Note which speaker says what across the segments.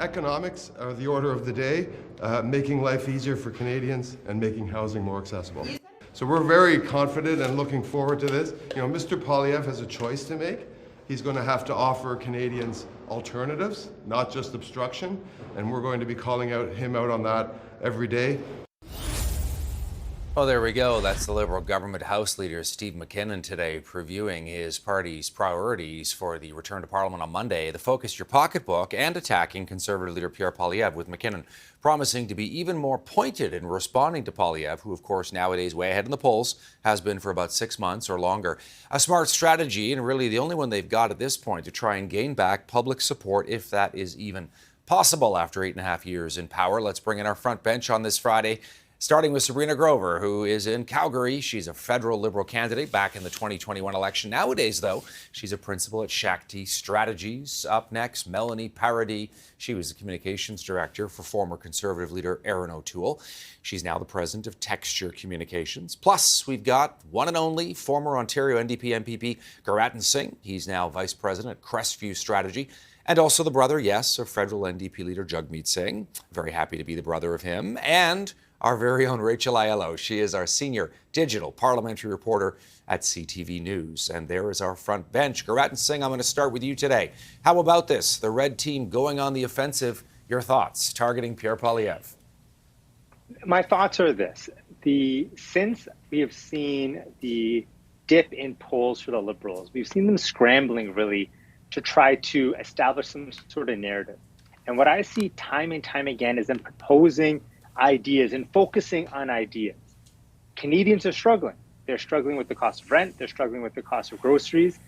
Speaker 1: economics are the order of the day, making life easier for Canadians and making housing more accessible. So we're very confident and looking forward to this. Mr. Poilievre has a choice to make. He's going to have to offer Canadians alternatives, not just obstruction, and we're going to be calling him out on that every day.
Speaker 2: Well, there we go. That's the Liberal government House Leader Steve McKinnon today previewing his party's priorities for the return to Parliament on Monday. The Focus Your Pocketbook and attacking Conservative leader Pierre Poilievre, with McKinnon promising to be even more pointed in responding to Poilievre, who, of course, nowadays way ahead in the polls, has been for about 6 months or longer. A smart strategy, and really the only one they've got at this point, to try and gain back public support, if that is even possible after 8.5 years in power. Let's bring in our front bench on this Friday, starting with Sabrina Grover, who is in Calgary. She's a federal Liberal candidate back in the 2021 election. Nowadays, though, she's a principal at Shakti Strategies. Up next, Melanie Paradis. She was the communications director for former Conservative leader Erin O'Toole. She's now the president of Texture Communications. Plus, we've got one and only former Ontario NDP MPP Guratan Singh. He's now vice president at Crestview Strategy. And also the brother, yes, of federal NDP leader Jagmeet Singh. Very happy to be the brother of him. And our very own Rachel Aiello. She is our senior digital parliamentary reporter at CTV News. And there is our front bench. Guratan Singh, I'm going to start with you today. How about this? The red team going on the offensive. Your thoughts targeting Pierre Poilievre?
Speaker 3: My thoughts are this. Since we have seen the dip in polls for the Liberals, we've seen them scrambling really to try to establish some sort of narrative. And what I see time and time again is them proposing ideas and focusing on ideas. Canadians are struggling. They're struggling with the cost of rent. They're struggling with the cost of groceries.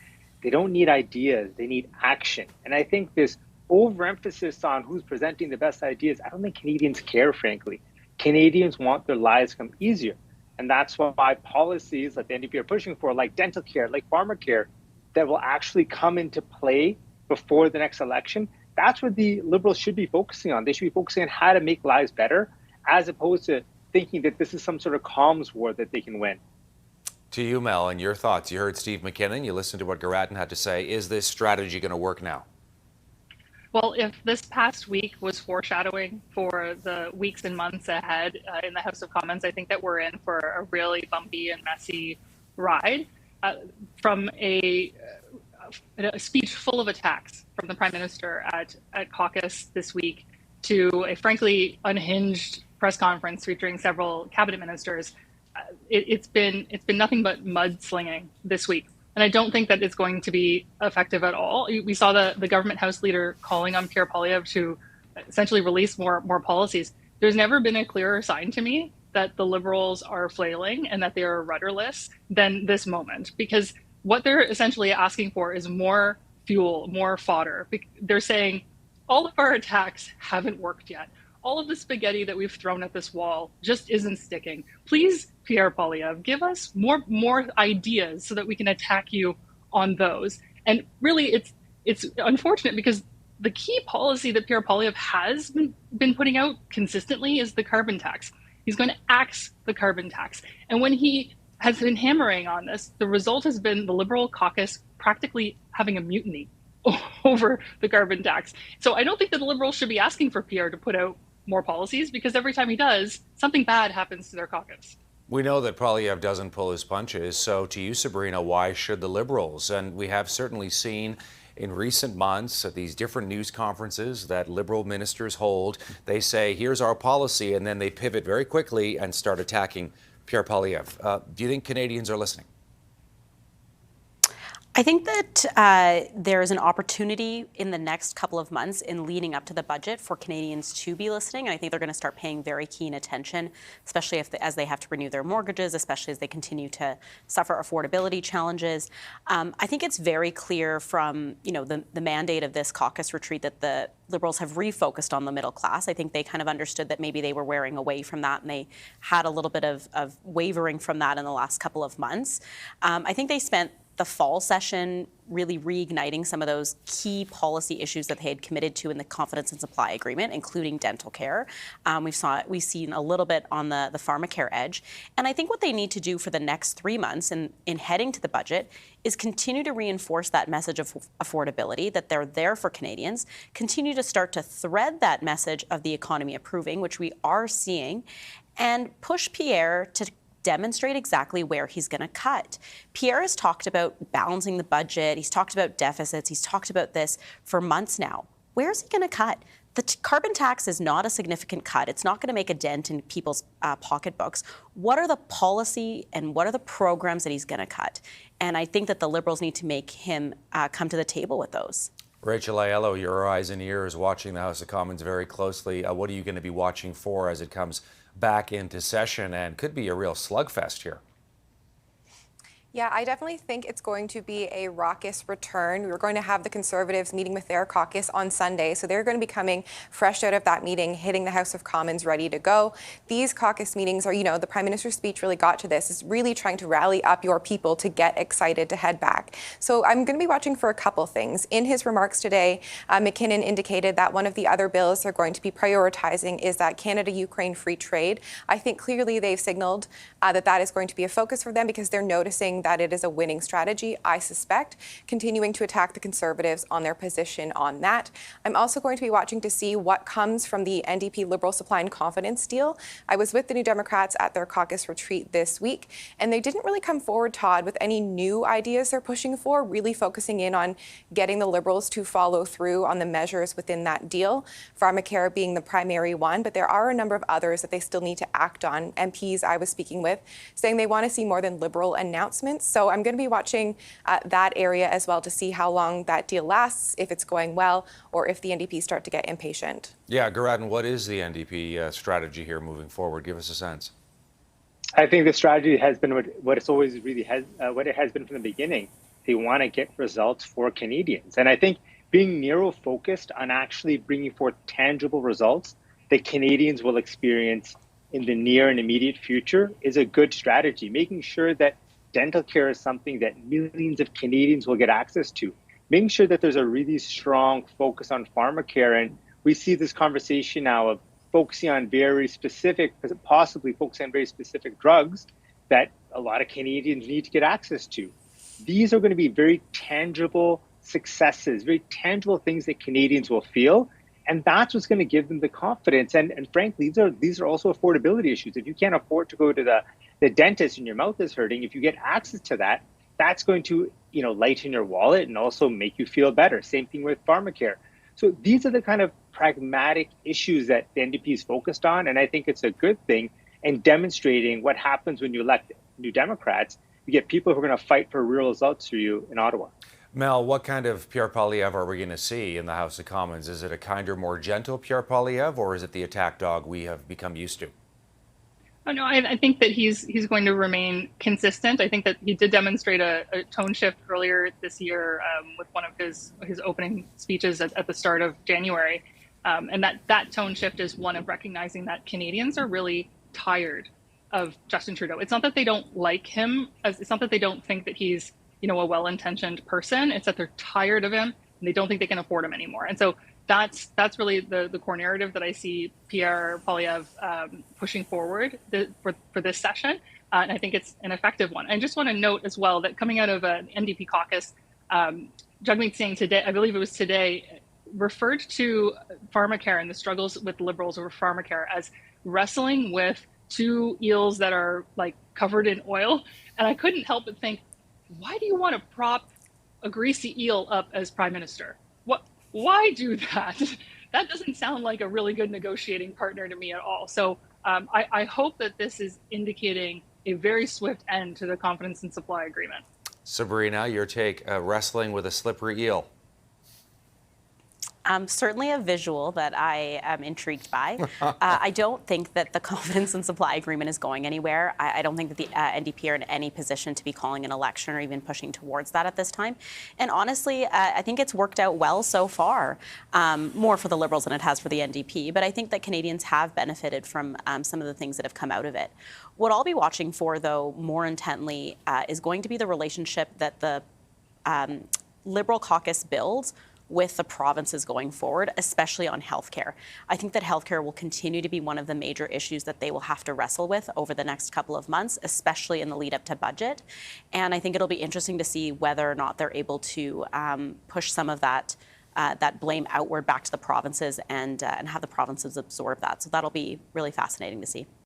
Speaker 3: They don't need ideas. They need action. And I think this overemphasis on who's presenting the best ideas, I don't think Canadians care, frankly. Canadians want their lives to become easier. And that's why policies like the NDP are pushing for, like dental care, like farmer care, that will actually come into play before the next election, that's what the Liberals should be focusing on. They should be focusing on how to make lives better, as opposed to thinking that this is some sort of comms war that they can win.
Speaker 2: To you, Mel, and your thoughts. You heard Steve McKinnon. You listened to what Guratan had to say. Is this strategy going to work now?
Speaker 4: Well, if this past week was foreshadowing for the weeks and months ahead in the House of Commons, I think that we're in for a really bumpy and messy ride. From a speech full of attacks from the Prime Minister at caucus this week to a frankly unhinged press conference featuring several cabinet ministers, it's been nothing but mudslinging this week. And I don't think that it's going to be effective at all. We saw the government House leader calling on Pierre Poilievre to essentially release more policies. There's never been a clearer sign to me that the Liberals are flailing and that they are rudderless than this moment, because what they're essentially asking for is more fuel, more fodder. They're saying all of our attacks haven't worked yet. All of the spaghetti that we've thrown at this wall just isn't sticking. Please, Pierre Poilievre, give us more ideas so that we can attack you on those. And really, it's unfortunate because the key policy that Pierre Poilievre has been putting out consistently is the carbon tax. He's going to axe the carbon tax. And when he has been hammering on this, the result has been the Liberal caucus practically having a mutiny over the carbon tax. So I don't think that the Liberals should be asking for Pierre to put out more policies, because every time he does, something bad happens to their caucus.
Speaker 2: We know that Poilievre doesn't pull his punches. So to you, Sabrina, why should the Liberals? And we have certainly seen in recent months at these different news conferences that Liberal ministers hold, they say, here's our policy, and then they pivot very quickly and start attacking Pierre Poilievre. Do you think Canadians are listening?
Speaker 5: I think that there is an opportunity in the next couple of months in leading up to the budget for Canadians to be listening. And I think they're going to start paying very keen attention, especially as they have to renew their mortgages, especially as they continue to suffer affordability challenges. I think it's very clear from the mandate of this caucus retreat that the Liberals have refocused on the middle class. I think they kind of understood that maybe they were wearing away from that, and they had a little bit of wavering from that in the last couple of months. I think they spent the fall session really reigniting some of those key policy issues that they had committed to in the confidence and supply agreement, including dental care. We've seen a little bit on the pharmacare edge. And I think what they need to do for the next 3 months in heading to the budget is continue to reinforce that message of affordability, that they're there for Canadians, continue to start to thread that message of the economy improving, which we are seeing, and push Pierre to demonstrate exactly where he's going to cut. Pierre has talked about balancing the budget. He's talked about deficits. He's talked about this for months now. Where's he going to cut? The carbon tax is not a significant cut. It's not going to make a dent in people's pocketbooks. What are the policy and what are the programs that he's going to cut? And I think that the Liberals need to make him come to the table with those.
Speaker 2: Rachel Aiello, your eyes and ears watching the House of Commons very closely. What are you going to be watching for as it comes back into session and could be a real slugfest here?
Speaker 6: Yeah, I definitely think it's going to be a raucous return. We're going to have the Conservatives meeting with their caucus on Sunday, so they're going to be coming fresh out of that meeting, hitting the House of Commons ready to go. These caucus meetings are, the Prime Minister's speech really got to this, is really trying to rally up your people to get excited to head back. So I'm going to be watching for a couple things. In his remarks today, McKinnon indicated that one of the other bills they're going to be prioritizing is that Canada-Ukraine free trade. I think clearly they've signaled that is going to be a focus for them because they're noticing that it is a winning strategy, I suspect, continuing to attack the Conservatives on their position on that. I'm also going to be watching to see what comes from the NDP Liberal Supply and Confidence deal. I was with the New Democrats at their caucus retreat this week, and they didn't really come forward, Todd, with any new ideas they're pushing for, really focusing in on getting the Liberals to follow through on the measures within that deal, pharmacare being the primary one, but there are a number of others that they still need to act on. MPs I was speaking with saying they want to see more than Liberal announcements. So I'm going to be watching that area as well to see how long that deal lasts, if it's going well, or if the NDP start to get impatient.
Speaker 2: Yeah, Garadin, what is the NDP strategy here moving forward? Give us a sense.
Speaker 3: I think the strategy has been what it's always really what it has been from the beginning. They want to get results for Canadians. And I think being narrow-focused on actually bringing forth tangible results that Canadians will experience in the near and immediate future is a good strategy, making sure that dental care is something that millions of Canadians will get access to, making sure that there's a really strong focus on pharmacare. And we see this conversation now of focusing on possibly focusing on very specific drugs that a lot of Canadians need to get access to. These are going to be very tangible successes, very tangible things that Canadians will feel. And that's what's going to give them the confidence. And frankly, these are also affordability issues. If you can't afford to go to the dentist and your mouth is hurting, if you get access to that, that's going to lighten your wallet and also make you feel better. Same thing with pharmacare. So these are the kind of pragmatic issues that the NDP is focused on. And I think it's a good thing and demonstrating what happens when you elect New Democrats. You get people who are going to fight for real results for you in Ottawa.
Speaker 2: Mel, what kind of Pierre Poilievre are we going to see in the House of Commons? Is it a kinder, more gentle Pierre Poilievre, or is it the attack dog we have become used to?
Speaker 4: Oh, no, I think that he's going to remain consistent. I think that he did demonstrate a tone shift earlier this year with one of his opening speeches at the start of January. And that tone shift is one of recognizing that Canadians are really tired of Justin Trudeau. It's not that they don't like him. It's not that they don't think that he's a well-intentioned person. It's that they're tired of him and they don't think they can afford him anymore. And so that's really the core narrative that I see Pierre Poilievre pushing forward for this session. And I think it's an effective one. I just want to note as well that coming out of an NDP caucus, Jagmeet Singh today, I believe it was today, referred to pharmacare and the struggles with Liberals over pharmacare as wrestling with two eels that are covered in oil. And I couldn't help but think, why do you want to prop a greasy eel up as Prime Minister? Why do that? That doesn't sound like a really good negotiating partner to me at all. So I hope that this is indicating a very swift end to the confidence and supply agreement.
Speaker 2: Sabrina, your take, wrestling with a slippery eel.
Speaker 5: Certainly a visual that I am intrigued by. I don't think that the confidence and supply agreement is going anywhere. I don't think that the NDP are in any position to be calling an election or even pushing towards that at this time. And honestly, I think it's worked out well so far, more for the Liberals than it has for the NDP. But I think that Canadians have benefited from some of the things that have come out of it. What I'll be watching for, though, more intently is going to be the relationship that the Liberal caucus builds with the provinces going forward, especially on healthcare. I think that healthcare will continue to be one of the major issues that they will have to wrestle with over the next couple of months, especially in the lead up to budget. And I think it'll be interesting to see whether or not they're able to push some of that blame outward back to the provinces and have the provinces absorb that. So that'll be really fascinating to see.